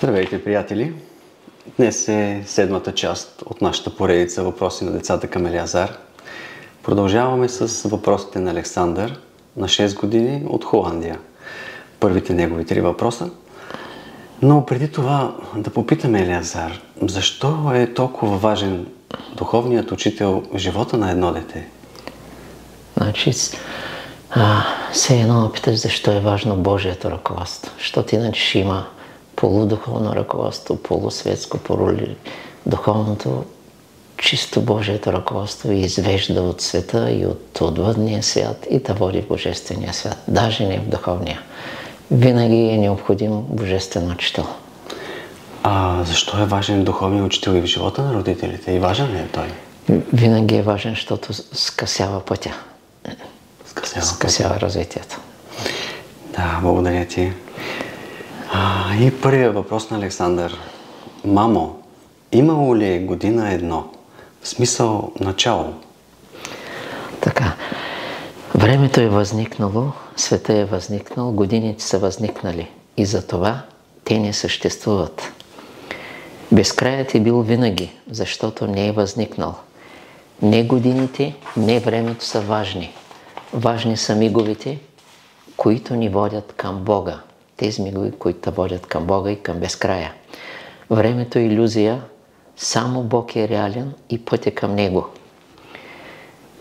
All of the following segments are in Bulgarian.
Здравейте, приятели! Днес е седмата част от нашата поредица въпроси на децата към Елиазар. Продължаваме с въпросите на Александър, на 6 години, от Холандия. Първите негови 3 въпроса. Но преди това да попитаме Елиазар, защо е толкова важен духовният учител в живота на едно дете? Значи, все едно питаш защо е важно Божието ръководство. Защото иначе ще има полудуховно ръководство, полусветско, духовното, чисто Божието ръководство извежда от света и от отвъдния свят и да води в Божествения свят, даже не в духовния. Винаги е необходим Божествен учител. А защо е важен духовният учител и в живота на родителите? И важен ли е той? Винаги е важен, защото скъсява пътя. Скъсява развитието. Да, благодаря ти. И първият въпрос на Александър. Мамо, имало ли година едно? В смисъл начало? Така. Времето е възникнало, света е възникнал, годините са възникнали. И затова те не съществуват. Безкраят е бил винаги, защото не е възникнал. Не годините, не времето са важни. Важни са миговете, които ни водят към Бога. Тези мигове, които водят към Бога и към безкрая. Времето е илюзия, само Бог е реален и пътя към Него.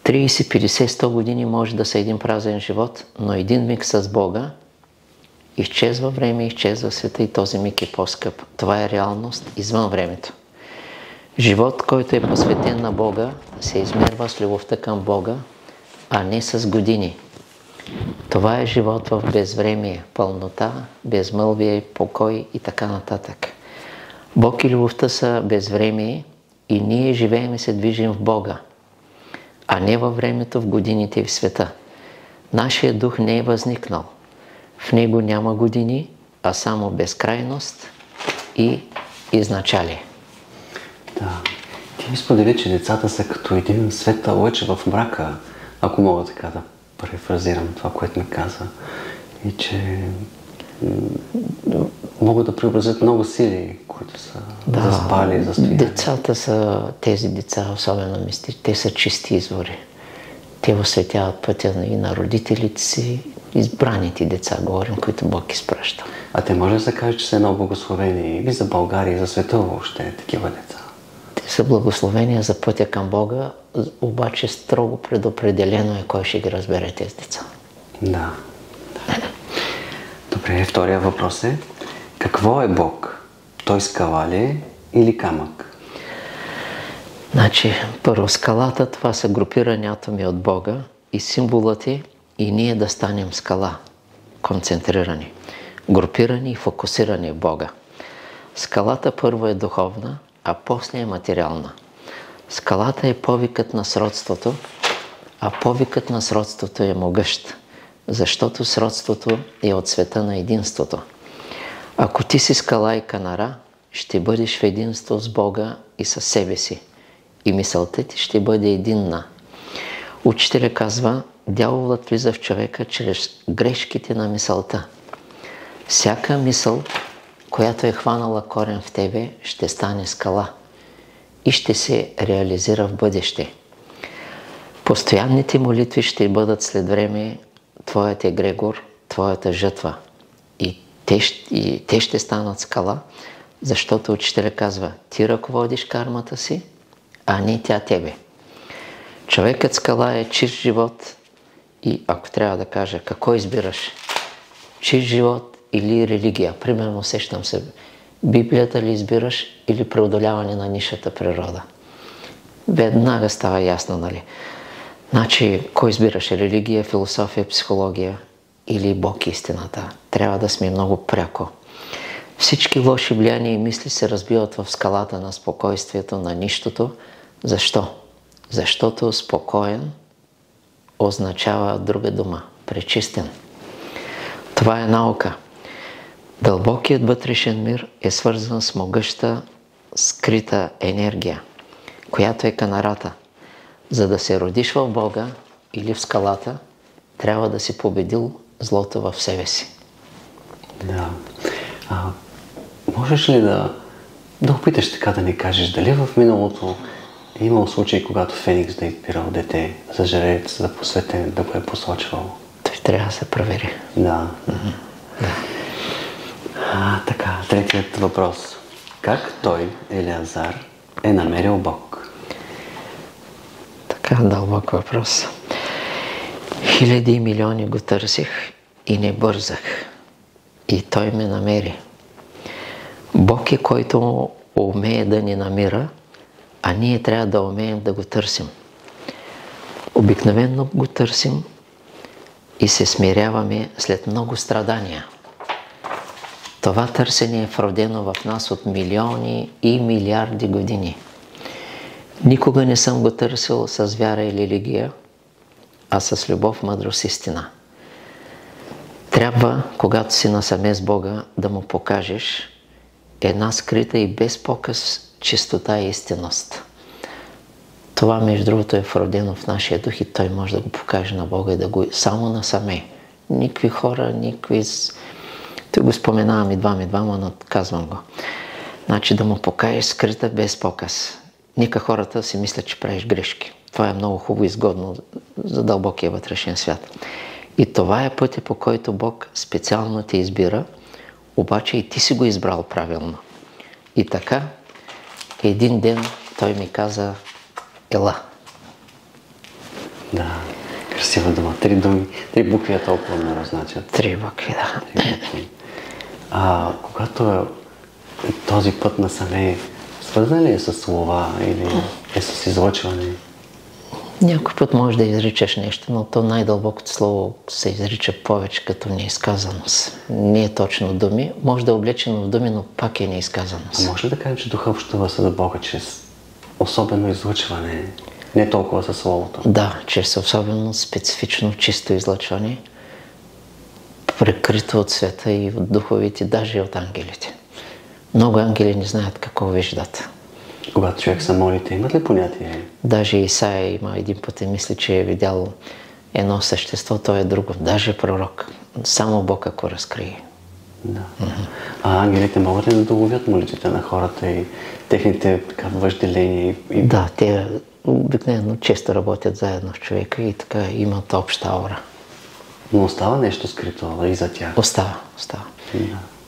30, 50, 100 години може да са един празен живот, но един миг с Бога изчезва време, изчезва света и този миг е по-скъп. Това е реалност извън времето. Живот, който е посветен на Бога, се измерва с любовта към Бога, а не с години. Това е живот в безвремие, пълнота, безмълвие, покой и така нататък. Бог и любовта са безвремие и ние живеем и се движим в Бога, а не във времето, в годините и в света. Нашия дух не е възникнал. В него няма години, а само безкрайност и изначалие. Да. Ти ми сподели, че децата са като един светъл лъч в мрака, ако мога така да префразирам това, което ми каза. И че могат да преобразят много сили, които са заспали, застояли. Децата са, тези деца, особено мисти, те са чисти извори. Те осветяват пътя и на родителите си, избраните деца, говорим, които Бог изпраща. А те може да се каже, че са едно благословение и за България, и за света въобще, такива деца? Те са благословения за пътя към Бога, обаче строго предопределено е кой ще ги разбере тези деца. Да. Добре, втория въпрос е: какво е Бог? Той скала ли е или камък? Значи, първо, скалата, това са групирани атоми от Бога и символът е и ние да станем скала, концентрирани, групирани и фокусирани в Бога. Скалата първо е духовна, а после е материална. Скалата е повикът на сродството, а повикът на сродството е могъщ, защото сродството е от света на единството. Ако ти си скала и канара, ще бъдеш в единство с Бога и със себе си. И мисълта ти ще бъде единна. Учителя казва, дяволът влиза в човека чрез грешките на мисълта. Всяка мисъл, която е хванала корен в тебе, ще стане скала и ще се реализира в бъдеще. Постоянните молитви ще бъдат след време твоят егрегор, твоята жътва. И те ще станат скала, защото учителя казва, ти ръководиш кармата си, а не тя тебе. Човекът скала е чист живот и ако трябва да кажа, какво избираш? Чист живот или религия? Примерно сещам се, Библията ли избираш или преодоляване на нишата природа? Веднага става ясно, нали? Значи, кой избираш? Религия, философия, психология или Бог истината? Трябва да сме много пряко. Всички лоши влияния и мисли се разбиват в скалата на спокойствието, на нищото. Защо? Защото спокоен означава друга дума – пречистен. Това е наука. Дълбокият вътрешен мир е свързан с могъща, скрита енергия, която е канарата. За да се родиш в Бога или в скалата, трябва да си победил злото в себе си. Да. можеш ли да опиташ така да ни кажеш дали в миналото е имал случай, когато Феникс да е избирал дете за жрец, за посветен, да го е посочвал? Той трябва да се провери. Да. Така, третият въпрос. Как той, Елиазар, е намерил Бог? Така дълбок въпрос. Хиляди и милиони го търсих и не бързах. И той ме намери. Бог е, който умее да ни намира, а ние трябва да умеем да го търсим. Обикновено го търсим и се смиряваме след много страдания. Това търсене е вродено в нас от милиони и милиарди години. Никога не съм го търсил с вяра или религия, а с любов, мъдрост, истина. Трябва, когато си насаме с Бога, да му покажеш една скрита и без показ чистота и истинност. Това, между другото, е вродено в нашия дух и той може да го покаже на Бога и да го само насаме. Никакви хора, никакви... Той го споменавам и двама, но казвам го. Значи да му покажеш скрита без показ. Нека хората си мислят, че правиш грешки. Това е много хубаво и изгодно за дълбокия вътрешен свят. И това е пътя, по който Бог специално те избира, обаче и ти си го избрал правилно. И така, един ден той ми каза: ела. Да, красива дума. 3 думи, 3 букви е толкова много значат. 3 букви, да. 3 букви. Когато този път насаме, свързан ли е с слова или е с излъчване? Някой път можеш да изричаш нещо, но то най-дълбокото слово се изрича повече като неизказаност. Не е точно думи, може да е облечено в думи, но пак е неизказаност. А може ли да кажем, че духа общува с Бога чрез особено излъчване, не толкова със словото? Да, чрез особено специфично чисто излъчване, прикрито от света и от духовите, даже и от ангелите. Много ангели не знаят какво виждат. Когато човек се молите, имат ли понятие? Даже Исаия има един път и мисли, че е видял едно същество, то е друго. Даже пророк. Само Бог ако разкрие. Да. А ангелите могат ли да доловят молитвите на хората и техните въжделения? Да, те обикновено често работят заедно с човека и така имат обща аура. Но остава нещо скрито и за тях? Остава. Да.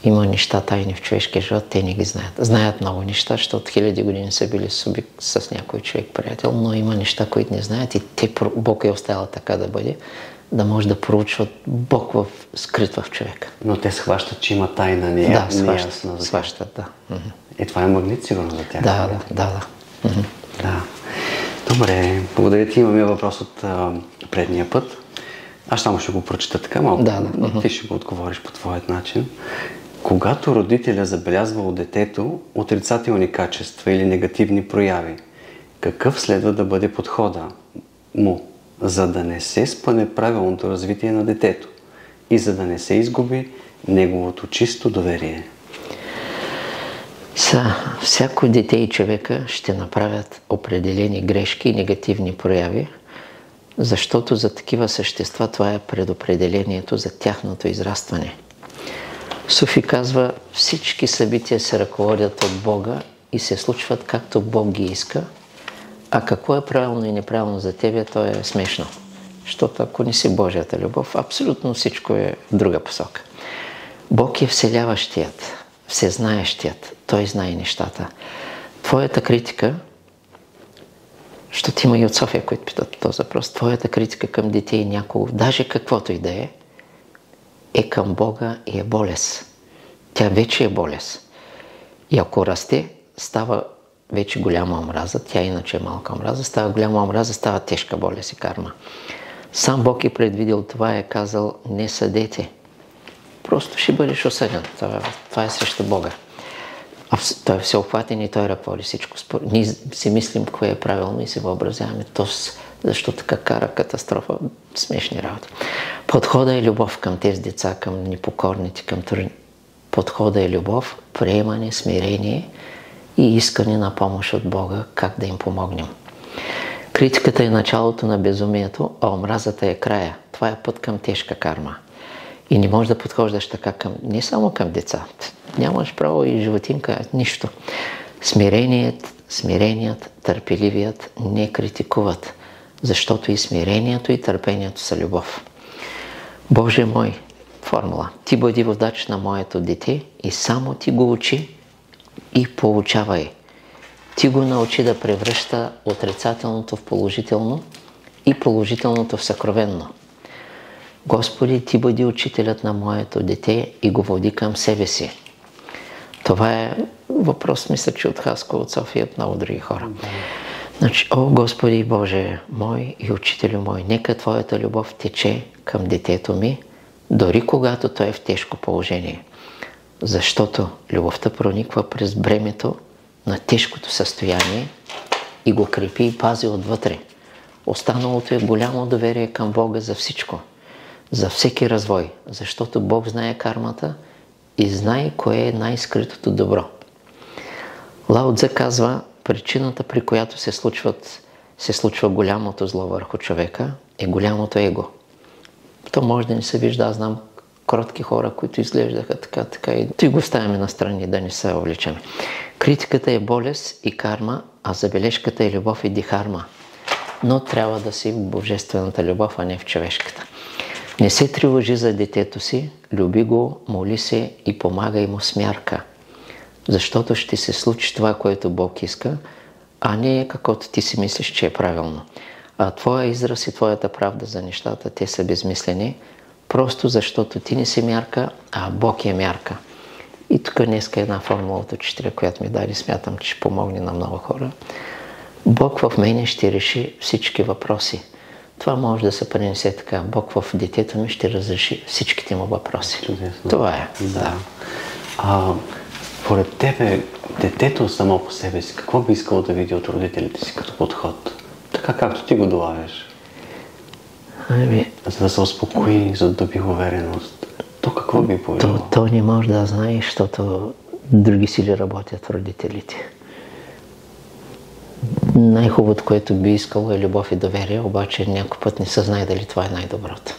Има неща тайни в човешкия живот, те не ги знаят. Знаят много неща, защото хиляди години са били с някой човек приятел, но има неща, които не знаят и Бог е оставил така да бъде, да може да проучват Бог скрит в човека. Но те схващат, че има тайна, не е схващат, да. И това е магнит сигурно за тях. Да. Да. Добре, благодаря ти. Имаме въпрос от предния път. Аз само ще го прочета така малко. Ти ще го отговориш по твоят начин. Когато родителя забелязва у детето отрицателни качества или негативни прояви, какъв следва да бъде подхода му, за да не се спъне правилното развитие на детето и за да не се изгуби неговото чисто доверие? Всяко дете и човека ще направят определени грешки и негативни прояви, защото за такива същества това е предопределението за тяхното израстване. Суфи казва, всички събития се ръководят от Бога и се случват както Бог ги иска, а какво е правилно и неправилно за тебе, то е смешно. Защото ако не си Божията любов, абсолютно всичко е в друга посока. Бог е вселяващият, всезнаещият, Той знае нещата. Твоята критика, защото има и от София, които питат този въпрос, твоята критика към дете и някого, даже каквото и да е към Бога и е болест. Тя вече е болест. И ако расте, става вече голяма омраза, тя иначе е малка омраза, става голяма омраза, става тежка болест и карма. Сам Бог е предвидил това, е казал, не съдете. Просто ще бъдеш осъден. Това е срещу Бога. Той е всеобхватен и Той ръководи всичко. Ние си мислим кое е правилно и си въобразяваме то, защо така кара катастрофа, смешни работи. Подхода е любов към тези деца, към непокорните, към трудни. Подхода е любов, приемане, смирение и искане на помощ от Бога, как да им помогнем. Критиката е началото на безумието, а омразата е края. Това е път към тежка карма. И не можеш да подхождаш така не само към деца. Нямаш право и животинка, нищо. Смиреният, търпеливият не критикуват, защото и смирението, и търпението са любов. Боже мой, формула. Ти бъди водач на моето дете и само ти го учи и получавай. Ти го научи да превръща отрицателното в положително и положителното в съкровенно. Господи, ти бъди учителят на моето дете и го води към себе си. Това е въпрос, мисля, че от Хаско, от София, от много други хора. Значи, о Господи Боже мой и учителю мой, нека Твоята любов тече към детето ми, дори когато той е в тежко положение. Защото любовта прониква през бремето на тежкото състояние и го крепи и пази отвътре. Останалото е голямо доверие към Бога за всичко, за всеки развой, защото Бог знае кармата и знае кое е най-скритото добро. Лао Цзе казва, причината, при която се случва голямото зло върху човека, е голямото его. То може да не се вижда, аз знам кротки хора, които изглеждаха така и той го ставаме настрани, да не се увличаме. Критиката е болест и карма, а забележката е любов и дихарма. Но трябва да си в божествената любов, а не в човешката. Не се тревожи за детето си, люби го, моли се и помагай му с мярка. Защото ще се случи това, което Бог иска, а не каквото ти си мислиш, че е правилно. А твоя израз и твоята правда за нещата, те са безмислени, просто защото ти не си мярка, а Бог е мярка. И тук днеска една формула от учителя, която ми даде, смятам, че ще помогне на много хора. Бог в мене ще реши всички въпроси. Това може да се пренесе така. Бог в детето ми ще разреши всичките му въпроси. Чудесно. Това е. Да. Поред тебе, детето само по себе си, какво би искало да види от родителите си като подход? Така както ти го долавяш. За да се успокои, за да доби увереност. То какво би повело? То не може да знае, защото други сили работят в родителите. Най-хубавото, което би искало е любов и доверие, обаче някой път не се знае дали това е най-доброто.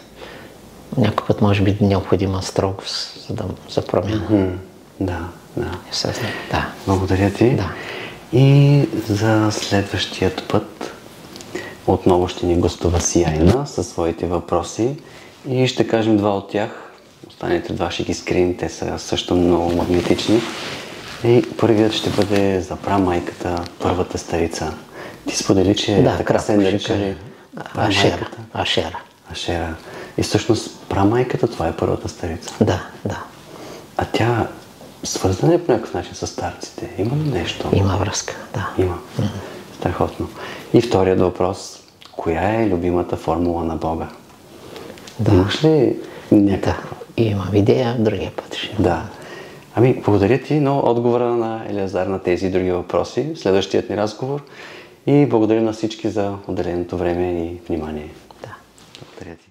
Някой път може би необходима строгост за промяна. Да. Да. Благодаря ти. Да. И за следващият път отново ще ни гостува Сияйна със своите въпроси и ще кажем два от тях. Останалите два ще ги скрием, те са също много магнетични. И първият ще бъде за прамайката, първата старица. Ти сподели, че така се нарича Ашера. И всъщност прамайката, това е първата старица. Да. А тя свързана е по някакъв начин с старците? Има ли нещо? Има връзка, да. Има. Страхотно. И вторият въпрос. Коя е любимата формула на Бога? Да. Имаш ли някаква? Да. Имам идея, другия път ще. Да. Ами, благодаря ти, но отговора на Елиазар на тези и други въпроси, следващият ни разговор, и благодаря на всички за отделеното време и внимание. Да. Благодаря ти.